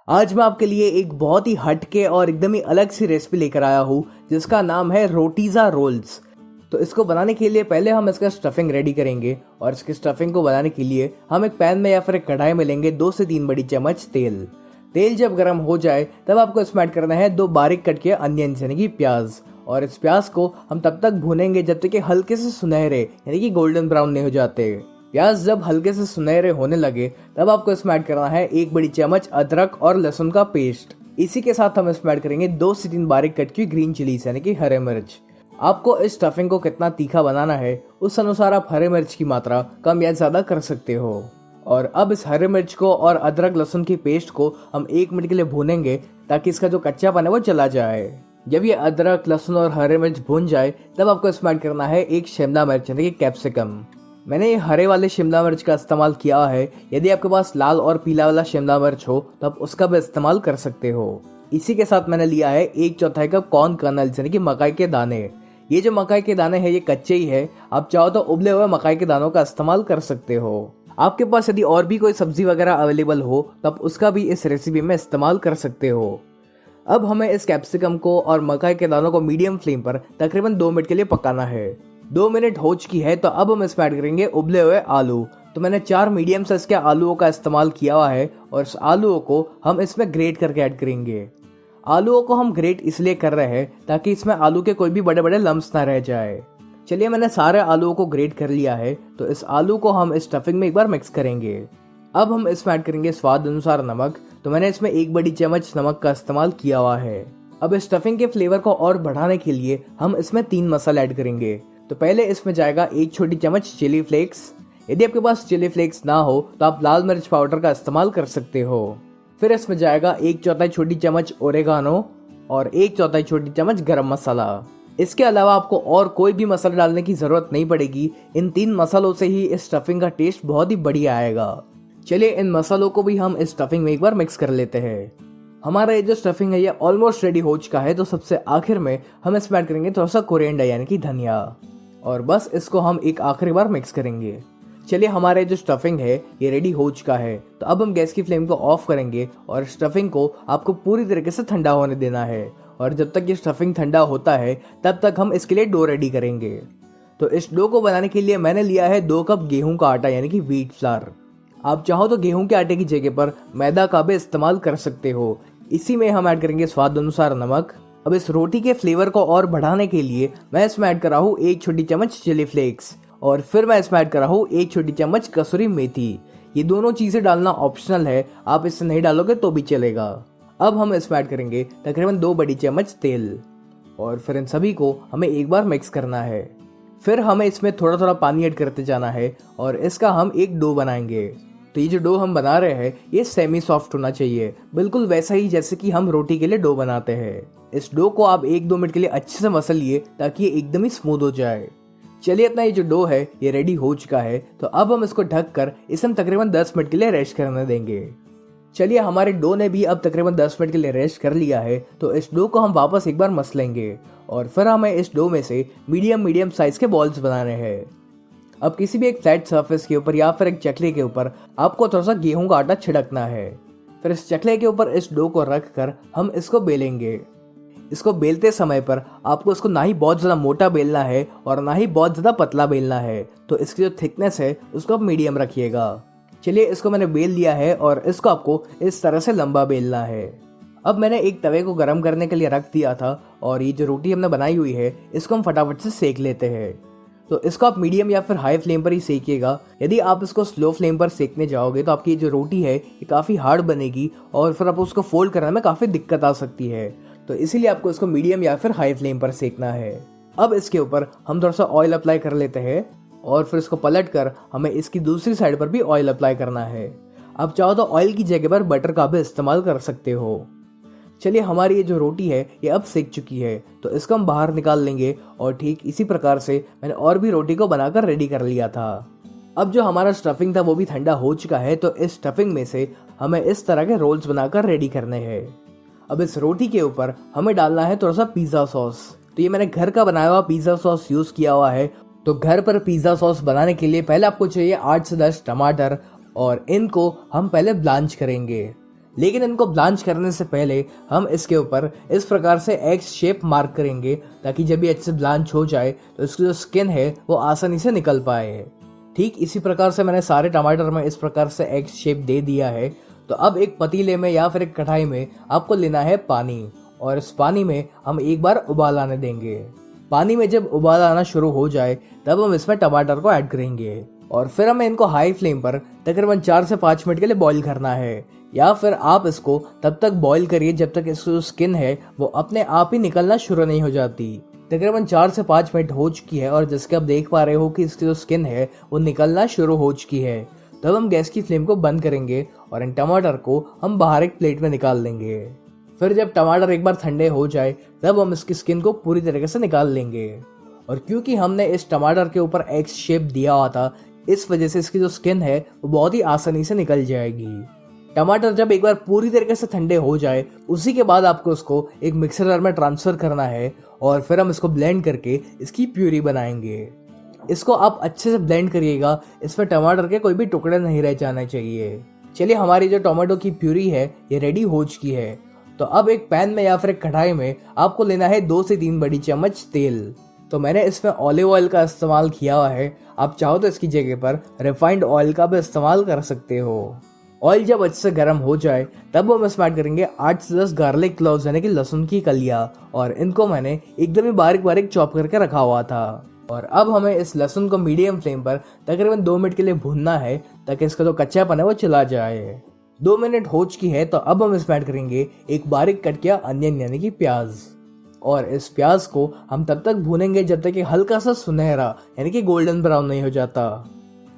आज मैं आपके लिए एक बहुत ही हटके और एकदम ही अलग सी रेसिपी लेकर आया हूँ जिसका नाम है रोटीज़ा रोल्स। तो इसको बनाने के लिए पहले हम इसका स्टफिंग रेडी करेंगे और इसके स्टफिंग को बनाने के लिए हम एक पैन में या फिर एक कढ़ाई में लेंगे 2 से 3 बड़ी चम्मच तेल। तेल जब गर्म हो जाए तब आपको इसमें ऐड करना है 2 बारीक कट के अनियन यानी कि प्याज, और इस प्याज को हम तब तक भूनेंगे जब तक कि हल्के से सुनहरे यानी कि गोल्डन ब्राउन नहीं हो जाते। प्याज जब हल्के से सुनहरे होने लगे तब आपको इसमें ऐड करना है 1 बड़ी चम्मच अदरक और लहसुन का पेस्ट। इसी के साथ हम इसमें ऐड करेंगे 2 से 3 बारीक कट की ग्रीन चिलीज यानी कि हरे मिर्च। आपको इस स्टफिंग को कितना तीखा बनाना है उस अनुसार आप हरे मिर्च की मात्रा कम या ज्यादा कर सकते हो। और अब इस हरे मिर्च को और अदरक लहसुन की पेस्ट को हम 1 मिनट के लिए भूनेंगे ताकि इसका जो कच्चापन है वो चला जाए। जब ये अदरक लहसुन और हरे मिर्च भून जाए तब आपको इसमें ऐड करना है 1 शिमला मिर्च यानी कि कैप्सिकम। मैंने ये हरे वाले शिमला मिर्च का इस्तेमाल किया है। यदि आपके पास लाल और पीला वाला शिमला मिर्च हो तो आप उसका भी इस्तेमाल कर सकते हो। इसी के साथ मैंने लिया है 1/4 कप कॉर्न कर्नल यानी कि मकाई के दाने। ये जो मकाई के दाने हैं ये कच्चे ही है, आप चाहो तो उबले हुए मकाई के दानों का इस्तेमाल कर सकते हो। आपके पास यदि और भी कोई सब्जी वगैरह अवेलेबल हो तो आप उसका भी इस रेसिपी में इस्तेमाल कर सकते हो। अब हमें इस कैप्सिकम को और मकाई के दानों को मीडियम फ्लेम पर तकरीबन 2 मिनट के लिए पकाना है। 2 मिनट हो चुकी है तो अब हम इसमें ऐड करेंगे उबले हुए आलू। तो मैंने 4 मीडियम साइज के आलूओं का इस्तेमाल किया हुआ है और इस आलूओं को हम इसमें ग्रेट करके ऐड करेंगे। आलूओं को हम ग्रेट इसलिए कर रहे हैं ताकि इसमें आलू के कोई भी बड़े बड़े लम्स ना रह जाए। चलिए मैंने सारे आलूओं को ग्रेट कर लिया है तो इस आलू को हम इस स्टफिंग में एक बार मिक्स करेंगे। अब हम इसमें ऐड करेंगे स्वाद अनुसार नमक। तो मैंने इसमें 1 बड़ी चम्मच नमक का इस्तेमाल किया हुआ है। अब इस स्टफिंग के फ्लेवर को और बढ़ाने के लिए हम इसमें 3 मसाले ऐड करेंगे। तो पहले इसमें जाएगा 1 छोटी चम्मच चिली फ्लेक्स। यदि आपके पास चिली फ्लेक्स ना हो तो आप लाल मिर्च पाउडर का इस्तेमाल कर सकते हो। फिर इसमें जाएगा 1/4 छोटी चम्मच ओरेगानो और 1/4 छोटी चम्मच गरम मसाला। इसके अलावा आपको और कोई भी मसाला डालने की जरूरत नहीं पड़ेगी। इन 3 मसालों से ही इस स्टफिंग का टेस्ट बहुत ही बढ़िया आएगा। चलिए इन मसालों को भी हम इस स्टफिंग में एक बार मिक्स कर लेते हैं। हमारा ये जो स्टफिंग है ये ऑलमोस्ट रेडी हो चुका है। तो सबसे आखिर में हम इसमें ऐड करेंगे थोड़ा सा कोरिएंडर यानी कि धनिया, और बस इसको हम एक आखिरी बार मिक्स करेंगे। चलिए हमारे जो स्टफिंग है ये रेडी हो चुका है। तो अब हम गैस की फ्लेम को ऑफ करेंगे और स्टफिंग को आपको पूरी तरीके से ठंडा होने देना है। और जब तक ये स्टफिंग ठंडा होता है तब तक हम इसके लिए डो रेडी करेंगे। तो इस डो को बनाने के लिए मैंने लिया है 2 कप गेहूं का आटा यानी कि व्हीट फ्लावर। आप चाहो तो गेहूं के आटे की जगह पर मैदा का भी इस्तेमाल कर सकते हो। इसी में हम ऐड करेंगे स्वाद अनुसार नमक। अब इस रोटी के फ्लेवर को और बढ़ाने के लिए मैं इसमें ऐड कर रहा हूँ 1 छोटी चम्मच चिली फ्लेक्स, और फिर मैं इसमें ऐड कर रहा हूँ 1 छोटी चम्मच कसूरी मेथी। ये दोनों चीजें डालना ऑप्शनल है, आप इसे नहीं डालोगे तो भी चलेगा। अब हम इसमें ऐड करेंगे तकरीबन 2 बड़ी चम्मच तेल, और फिर इन सभी को हमें एक बार मिक्स करना है। फिर हमें इसमें थोड़ा थोड़ा पानी ऐड करते जाना है और इसका हम एक डो बनाएंगे। तो ये जो डो हम बना रहे हैं ये सेमी सॉफ्ट होना चाहिए, बिल्कुल वैसा ही जैसे कि हम रोटी के लिए डो बनाते हैं। इस डो को आप 1-2 मिनट के लिए अच्छे से मसल लिए ताकि ये एकदम ही स्मूथ हो जाए। चलिए अपना ये जो डो है ये रेडी हो चुका है। तो अब हम इसको ढक कर इसे हम तकरीबन 10 मिनट के लिए रेस्ट करने देंगे। चलिए हमारे डो ने भी अब तकरीबन 10 मिनट के लिए रेस्ट कर लिया है। तो इस डो को हम वापस एक बार मसलेंगे और फिर हमें इस डो में से मीडियम साइज के बॉल्स बनाने हैं। अब किसी भी एक फ्लैट सरफेस के ऊपर या फिर एक चकले के ऊपर आपको थोड़ा सा गेहूं का आटा छिड़कना है। फिर इस चकले के ऊपर इस डो को रख कर हम इसको बेलेंगे। इसको बेलते समय पर आपको इसको ना ही बहुत ज्यादा मोटा बेलना है और ना ही बहुत ज्यादा पतला बेलना है। तो इसकी जो थिकनेस है उसको आप मीडियम रखिएगा। चलिए इसको मैंने बेल लिया है और इसको आपको इस तरह से लंबा बेलना है। अब मैंने एक तवे को गर्म करने के लिए रख दिया था और ये जो रोटी हमने बनाई हुई है इसको हम फटाफट से सेक लेते हैं। तो इसको आप मीडियम या फिर हाई फ्लेम पर ही सेकिएगा। यदि आप इसको स्लो फ्लेम पर सेकने जाओगे तो आपकी जो रोटी है ये काफ़ी हार्ड बनेगी और फिर आप उसको फोल्ड करने में काफ़ी दिक्कत आ सकती है। तो इसीलिए आपको इसको मीडियम या फिर हाई फ्लेम पर सेकना है। अब इसके ऊपर हम थोड़ा सा ऑयल अप्लाई कर लेते हैं और फिर इसको पलट कर हमें इसकी दूसरी साइड पर भी ऑयल अप्लाई करना है। आप चाहो तो ऑयल की जगह पर बटर का भी इस्तेमाल कर सकते हो। चलिए हमारी ये जो रोटी है ये अब सेक चुकी है। तो इसको हम बाहर निकाल लेंगे और ठीक इसी प्रकार से मैंने और भी रोटी को बनाकर रेडी कर लिया था। अब जो हमारा स्टफिंग था वो भी ठंडा हो चुका है। तो इस स्टफिंग में से हमें इस तरह के रोल्स बनाकर रेडी करने हैं। अब इस रोटी के ऊपर हमें डालना है थोड़ा सा पिज्जा सॉस। तो ये मैंने घर का बनाया हुआ पिज्जा सॉस यूज किया हुआ है। तो घर पर पिज्जा सॉस बनाने के लिए पहले आपको चाहिए 8 से 10 टमाटर और इनको हम पहले ब्लांच करेंगे। लेकिन इनको ब्लांच करने से पहले हम इसके ऊपर इस प्रकार से एक्स शेप मार्क करेंगे, ताकि जब ये अच्छे से ब्लांच हो जाए तो इसकी जो स्किन है वो आसानी से निकल पाए। ठीक इसी प्रकार से मैंने सारे टमाटर में इस प्रकार से एक्स शेप दे दिया है। तो अब एक पतीले में या फिर एक कढ़ाई में आपको लेना है पानी, और इस पानी में हम एक बार उबाल आने देंगे। पानी में जब उबाल आना शुरू हो जाए तब हम इसमें टमाटर को ऐड करेंगे, और फिर हमें इनको हाई फ्लेम पर तकरीबन 4 से 5 मिनट के लिए बॉईल करना है, या फिर आप इसको तब तक बॉईल करिए जब तक इसकी जो स्किन है वो अपने आप ही निकलना शुरू नहीं हो जाती। तकरीबन 4 से 5 मिनट हो चुकी है और जैसे आप देख पा रहे हो कि इसकी जो स्किन है वो निकलना शुरू हो चुकी है। तब हम गैस की फ्लेम को बंद करेंगे और इन टमाटर को हम बाहर एक प्लेट में निकाल लेंगे। फिर जब टमाटर एक बार ठंडे हो जाए तब हम इसकी स्किन को पूरी तरीके से निकाल लेंगे। और क्योंकि हमने इस टमाटर के ऊपर एक्स शेप दिया हुआ था, इस वजह से इसकी जो स्किन है वो बहुत ही आसानी से निकल जाएगी। टमाटर जब एक बार पूरी तरीके से ठंडे हो जाए उसी के बाद आपको उसको एक मिक्सर जार में ट्रांसफर करना है, और फिर हम इसको ब्लेंड करके इसकी प्यूरी बनाएंगे। इसको आप अच्छे से ब्लेंड करिएगा, इसमें टमाटर के कोई भी टुकड़े नहीं रह जाने चाहिए। चलिए, हमारी जो टोमेटो की प्यूरी है ये रेडी हो चुकी है। तो अब एक पैन में या फिर एक कढ़ाई में आपको लेना है 2 से 3 बड़ी चम्मच तेल। तो मैंने इसमें ऑलिव ऑयल का इस्तेमाल किया हुआ है, आप चाहो तो इसकी जगह पर रिफाइंड ऑयल का भी इस्तेमाल कर सकते हो। ऑयल जब अच्छे से गर्म हो जाए तब हम इसमें ऐड करेंगे 8 से 10 गार्लिक क्लोव्स यानी कि लहसुन की कलियां, और इनको मैंने एकदम ही बारीक बारीक चॉप करके रखा हुआ था। और अब हमें इस लहसुन को मीडियम फ्लेम पर तकरीबन 2 मिनट के लिए भूनना है, ताकि इसका जो कच्चापन है वो चला जाए। 2 मिनट हो चुकी है तो अब हम इसमें ऐड करेंगे एक बारीक कट किया अनियन यानी कि प्याज, और इस प्याज को हम तब तक भूनेंगे जब तक कि हल्का सा सुनहरा यानी कि गोल्डन ब्राउन नहीं हो जाता।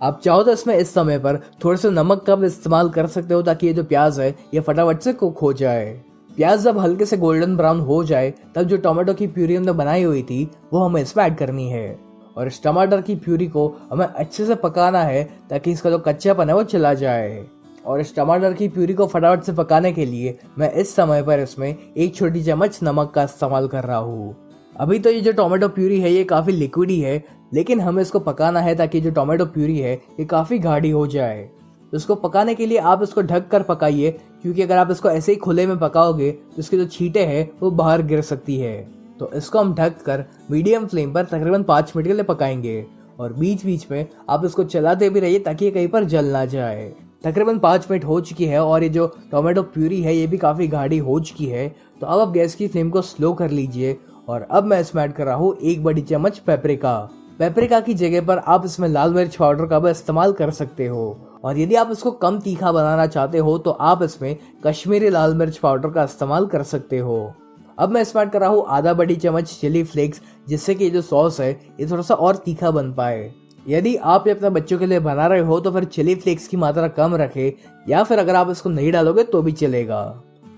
आप चाहो तो इसमें इस समय पर थोड़े से नमक का भी इस्तेमाल कर सकते हो, ताकि ये जो प्याज है ये फटाफट से कुक हो जाए। प्याज जब हल्के से गोल्डन ब्राउन हो जाए तब जो टोमेटो की प्यूरी हमने बनाई हुई थी वो हमें इसमें ऐड करनी है, और इस टमाटर की प्यूरी को हमें अच्छे से पकाना है ताकि इसका जो कच्चापन है वो चला जाए। और इस टमाटर की प्यूरी को फटाफट से पकाने के लिए मैं इस समय पर इसमें 1 छोटी चम्मच नमक का इस्तेमाल कर रहा हूँ। अभी तो ये जो टोमेटो प्यूरी है ये काफी लिक्विड ही है, लेकिन हमें इसको पकाना है ताकि जो टोमेटो प्यूरी है ये काफी गाढ़ी हो जाए। तो इसको पकाने के लिए आप इसको ढक कर पकाइए, क्योंकि अगर आप इसको ऐसे ही खुले में पकाओगे तो इसके जो छींटे हैं वो बाहर गिर सकती है। तो इसको हम ढक कर मीडियम फ्लेम पर तकरीबन 5 मिनट के लिए पकाएंगे, और बीच बीच में आप इसको चलाते भी रहिए ताकि ये कहीं पर जल ना जाए। तकरीबन 5 मिनट हो चुकी है और ये जो टोमेटो प्यूरी है ये भी काफ़ी गाढ़ी हो चुकी है। तो अब आप गैस की फ्लेम को स्लो कर लीजिए, और अब मैं इसमें ऐड कर रहा हूँ 1 बड़ी चम्मच पेपरिका। पेपरिका की जगह पर आप इसमें लाल मिर्च पाउडर का भी इस्तेमाल कर सकते हो, और यदि आप इसको कम तीखा बनाना चाहते हो तो आप इसमें कश्मीरी लाल मिर्च पाउडर का इस्तेमाल कर सकते हो। अब मैं इसमें ऐड कर रहा हूँ आधा बड़ी चम्मच चिली फ्लेक्स, जिससे कि ये जो सॉस है ये थोड़ा सा और तीखा बन पाए। यदि आप ये अपने बच्चों के लिए बना रहे हो तो फिर चिली फ्लेक्स की मात्रा कम रखें, या फिर अगर आप इसको नहीं डालोगे तो भी चलेगा।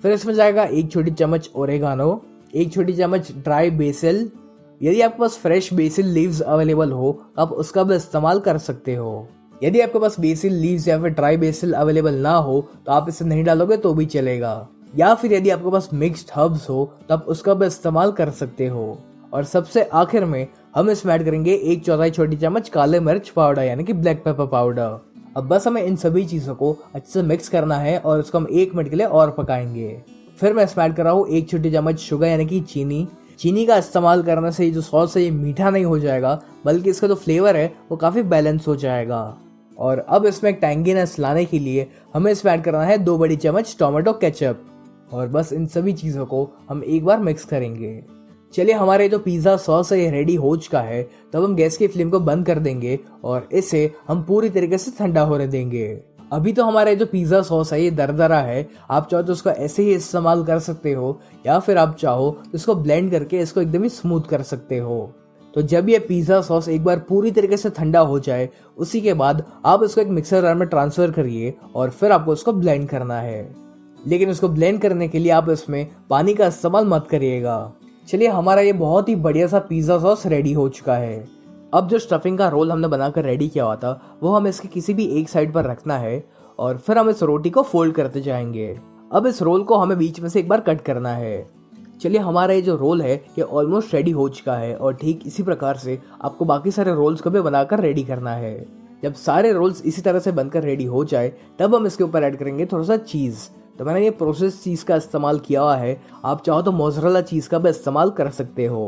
फिर इसमें जाएगा 1 छोटी चम्मच ओरेगानो, 1 छोटी चम्मच ड्राई बेसिल। यदि आपके पास फ्रेश बेसिल लीव्स अवेलेबल हो आप उसका भी इस्तेमाल कर सकते हो। यदि आपके पास बेसिल लीव्स या फिर ड्राई बेसिल अवेलेबल ना हो तो आप इसे नहीं डालोगे तो भी चलेगा, या फिर यदि आपके पास मिक्स्ड हर्ब्स हो तो आप उसका भी इस्तेमाल कर सकते हो। और सबसे आखिर में हम इसमें ऐड करेंगे 1/4 छोटी चम्मच काले मिर्च पाउडर यानी कि ब्लैक पेपर पाउडर। अब बस हमें इन सभी चीजों को अच्छे से मिक्स करना है और इसको हम 1 मिनट के लिए और पकाएंगे। फिर मैं इसमें ऐड कर रहा हूँ 1 छोटी चम्मच शुगर यानी कि चीनी। चीनी का इस्तेमाल करने से ये जो सॉस है ये मीठा नहीं हो जाएगा, बल्कि इसका जो फ्लेवर है वो काफी बैलेंस हो जाएगा। और अब इसमें एक टैंगीनेस लाने के लिए हमें इसमें ऐड करना है 2 बड़ी चम्मच टोमेटो केचप, और बस इन सभी चीजों को हम एक बार मिक्स करेंगे। चलिए, हमारे जो पिज्जा सॉस है ये रेडी हो चुका है। तब हम गैस की फ्लेम को बंद कर देंगे और इसे हम पूरी तरीके से ठंडा होने देंगे। अभी तो हमारा जो पिज्जा सॉस है ये दरदरा है, आप चाहो तो उसको ऐसे ही इस्तेमाल कर सकते हो, या फिर आप चाहो तो इसको ब्लेंड करके इसको एकदम ही स्मूथ कर सकते हो। तो जब ये पिज्जा सॉस एक बार पूरी तरीके से ठंडा हो जाए उसी के बाद आप इसको एक मिक्सर जार में ट्रांसफर करिए, और फिर आपको इसको ब्लेंड करना है। लेकिन इसको ब्लेंड करने के लिए आप इसमें पानी का इस्तेमाल मत करिएगा। चलिए, हमारा ये बहुत ही बढ़िया सा पिज्जा सॉस रेडी हो चुका है। अब जो स्टफिंग का रोल हमने बनाकर रेडी किया हुआ था वो हमें इसके किसी भी एक साइड पर रखना है, और फिर हम इस रोटी को फोल्ड करते जाएंगे। अब इस रोल को हमें बीच में से एक बार कट करना है। चलिए, हमारा ये जो रोल है ये ऑलमोस्ट रेडी हो चुका है, और ठीक इसी प्रकार से आपको बाकी सारे रोल्स को भी बनाकर रेडी करना है। जब सारे रोल्स इसी तरह से बनकर रेडी हो जाए तब हम इसके ऊपर ऐड करेंगे थोड़ा सा चीज़। तो मैंने ये प्रोसेस चीज़ का इस्तेमाल किया हुआ है। आप चाहो तो मोज़रेला चीज़ का भी इस्तेमाल कर सकते हो।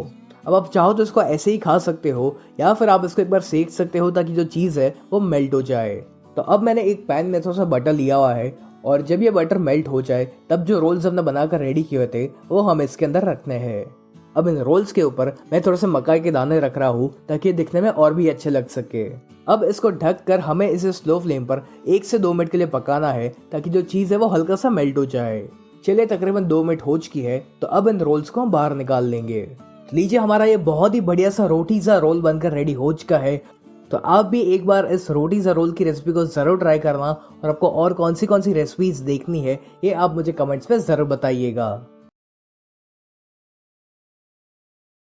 अब आप चाहो तो इसको ऐसे ही खा सकते हो या फिर आप इसको एक बार सेक सकते हो ताकि जो चीज़ है वो मेल्ट हो जाए। तो अब मैंने एक पैन में थोड़ा सा बटर लिया हुआ है और जब ये बटर मेल्ट हो जाए तब जो रोल्स हमने बनाकर रेडी किए थे वो हम इसके अंदर रखने हैं। अब इन रोल्स के ऊपर मैं थोड़े से मकाई के दाने रख रहा हूँ ताकि ये दिखने में और भी अच्छे लग सके। अब इसको ढक कर हमें इसे स्लो फ्लेम पर 1 से 2 मिनट के लिए पकाना है ताकि जो चीज़ है वो हल्का सा मेल्ट हो जाए। चलिए तकरीबन 2 मिनट हो चुकी है तो अब इन रोल्स को हम बाहर निकाल लेंगे। लीजिए हमारा ये बहुत ही बढ़िया सा रोटीजा रोल बनकर रेडी हो चुका है। तो आप भी एक बार इस रोटीजा रोल की रेसिपी को ज़रूर ट्राई करना और आपको और कौन सी रेसिपीज देखनी है ये आप मुझे कमेंट्स में ज़रूर बताइएगा।